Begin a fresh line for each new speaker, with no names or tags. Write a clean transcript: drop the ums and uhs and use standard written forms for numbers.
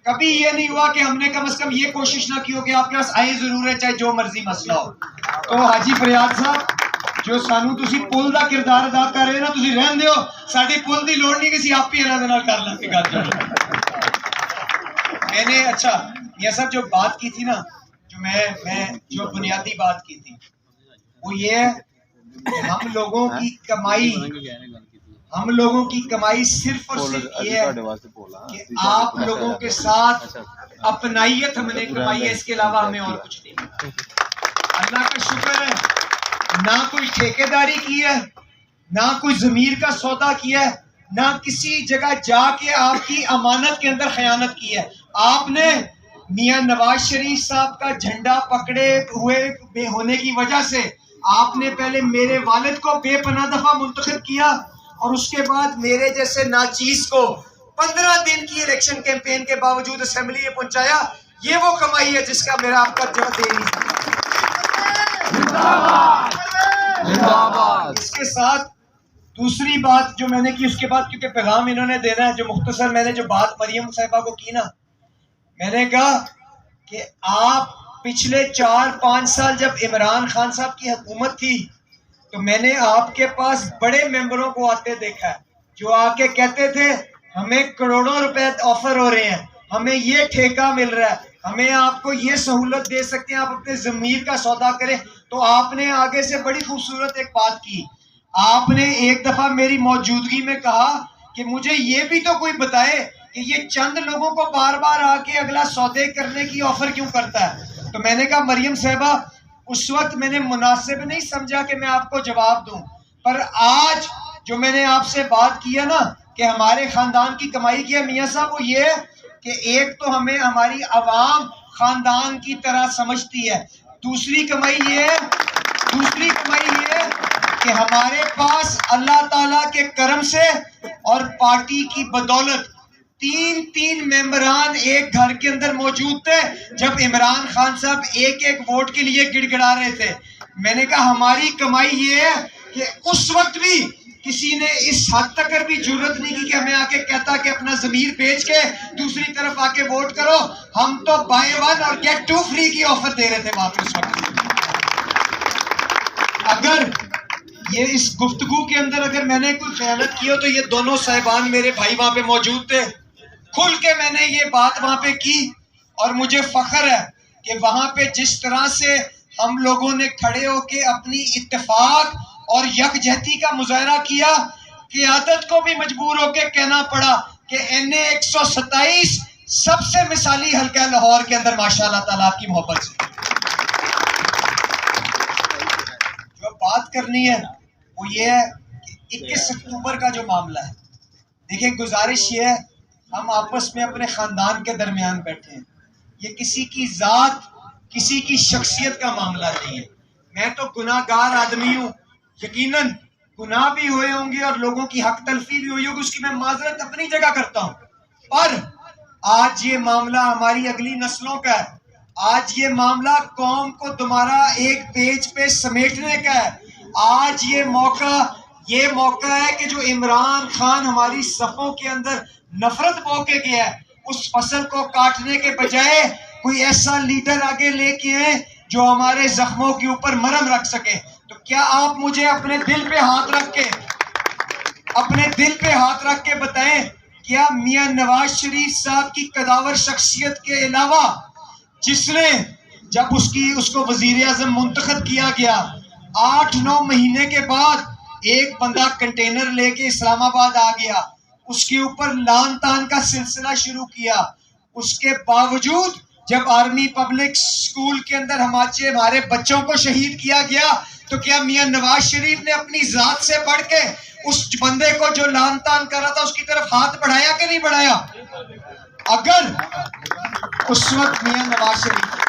کبھی یہ نہیں ہوا کہ ہم نے کم از کم یہ کوشش نہ کی ہو کہ آپ کے پاس آئے ضرور ہے چاہے جو مرضی مسئلہ ہو. تو حاجی فریاد صاحب جو سانو تسی پل دا کردار ادا کر رہے نا, تسی رہن دیو, ساڈی پل دی لوڑ نہیں کسی آپ ہی اللہ دے نال کر لیں گے گل. میں نے اچھا یہ سب جو بات کی تھی نا, میں جو بنیادی بات کی تھی وہ یہ ہے کہ ہم لوگوں کی کمائی صرف اور صرف یہ ہے کہ آپ لوگوں کے ساتھ اپنائیت ہم نے کمائی ہے, اس کے علاوہ ہمیں اور کچھ نہیں. اللہ کا شکر ہے, نہ کوئی ٹھیکیداری کی ہے, نہ کوئی ضمیر کا سودا کیا ہے, نہ کسی جگہ جا کے آپ کی امانت کے اندر خیانت کی ہے. آپ نے میاں نواز شریف صاحب کا جھنڈا پکڑے ہوئے ہونے کی وجہ سے آپ نے پہلے میرے والد کو بے پناہ دفعہ منتخب کیا, اور اس کے بعد میرے جیسے ناچیز کو 15 دن کی الیکشن کیمپین کے باوجود اسمبلی میں پہنچایا. یہ وہ کمائی ہے جس کا میرا آپ کا جواب دے نہیں سکتا. اس کے ساتھ دوسری بات جو میں نے کی, اس کے بعد کیونکہ پیغام انہوں نے دینا ہے, جو مختصر میں نے جو بات مریم صاحبہ کو کی نا, میں نے کہا کہ آپ پچھلے 4-5 سال جب عمران خان صاحب کی حکومت تھی تو میں نے آپ کے پاس بڑے ممبروں کو آتے دیکھا ہے جو آ کے کہتے تھے ہمیں کروڑوں روپے آفر ہو رہے ہیں, ہمیں یہ ٹھیکہ مل رہا ہے, ہمیں آپ کو یہ سہولت دے سکتے ہیں, آپ اپنے ضمیر کا سودا کریں. تو آپ نے آگے سے بڑی خوبصورت ایک بات کی, آپ نے ایک دفعہ میری موجودگی میں کہا کہ مجھے یہ بھی تو کوئی بتائے کہ یہ چند لوگوں کو بار بار آ کے اگلا سودے کرنے کی آفر کیوں کرتا ہے. تو میں نے کہا مریم صاحبہ اس وقت میں نے مناسب نہیں سمجھا کہ میں آپ کو جواب دوں, پر آج جو میں نے آپ سے بات کی ہے نا کہ ہمارے خاندان کی کمائی کی ہے میاں صاحب, وہ یہ کہ ایک تو ہمیں ہماری عوام خاندان کی طرح سمجھتی ہے, دوسری کمائی یہ ہے کہ ہمارے پاس اللہ تعالیٰ کے کرم سے اور پارٹی کی بدولت 3 ممبران ایک گھر کے اندر موجود تھے جب عمران خان صاحب ایک ووٹ کے لیے گڑ گڑا رہے تھے. میں نے کہا ہماری کمائی یہ ہے کہ اس وقت بھی کسی نے اس حد تک بھی جرت نہیں کی کہ ہمیں آ کے کہتا کہ اپنا ضمیر بیچ کے دوسری طرف آ کے ووٹ کرو. ہم تو بائی 1 اور گیٹ 2 فری کی آفر دے رہے تھے وہاں پہ اس وقت. اگر یہ اس گفتگو کے اندر اگر میں نے کوئی خیانت کی ہو تو یہ دونوں صاحبان میرے بھائی وہاں پہ موجود تھے, کھل کے میں نے یہ بات وہاں پہ کی, اور مجھے فخر ہے کہ وہاں پہ جس طرح سے ہم لوگوں نے کھڑے ہو کے اپنی اتفاق اور یکجہتی کا مظاہرہ کیا, قیادت کو بھی مجبور ہو کے کہنا پڑا کہ NA 127 سب سے مثالی حلقہ لاہور کے اندر ماشاء اللہ تعالیٰ آپ کی محبت سے. جو بات کرنی ہے وہ یہ ہے کہ 21 اکتوبر کا جو معاملہ ہے, دیکھیں گزارش یہ ہے ہم آپس میں اپنے خاندان کے درمیان بیٹھے ہیں, یہ کسی کی ذات کسی کی شخصیت کا معاملہ نہیں ہے. میں تو گناہ گار آدمی ہوں, یقیناً گناہ بھی ہوئے ہوں گے اور لوگوں کی حق تلفی بھی ہوئی ہوگی, اس کی میں معذرت اپنی جگہ کرتا ہوں, پر آج یہ معاملہ ہماری اگلی نسلوں کا ہے, آج یہ معاملہ قوم کو دوبارہ ایک پیج پہ سمیٹنے کا ہے. آج یہ موقع ہے کہ جو عمران خان ہماری صفوں کے اندر نفرت بو کے گیا ہے, اس فصل کو کاٹنے کے بجائے کوئی ایسا لیڈر آگے لے کے آئے جو ہمارے زخموں کے اوپر مرہم رکھ سکے. تو کیا آپ مجھے اپنے دل پہ ہاتھ رکھ کے بتائیں, کیا میاں نواز شریف صاحب کی قداور شخصیت کے علاوہ جس نے جب اس کو وزیر اعظم منتخب کیا گیا 8-9 مہینے کے بعد ایک بندہ کنٹینر لے کے اسلام آباد آ گیا, اس کے اوپر لان تان کا سلسلہ شروع کیا, اس کے باوجود جب آرمی پبلک سکول کے اندر ہمارے بچوں کو شہید کیا گیا تو کیا میاں نواز شریف نے اپنی ذات سے بڑھ کے اس بندے کو جو لان تان کر رہا تھا اس کی طرف ہاتھ بڑھایا کہ نہیں بڑھایا؟ اگر اس وقت میاں نواز شریف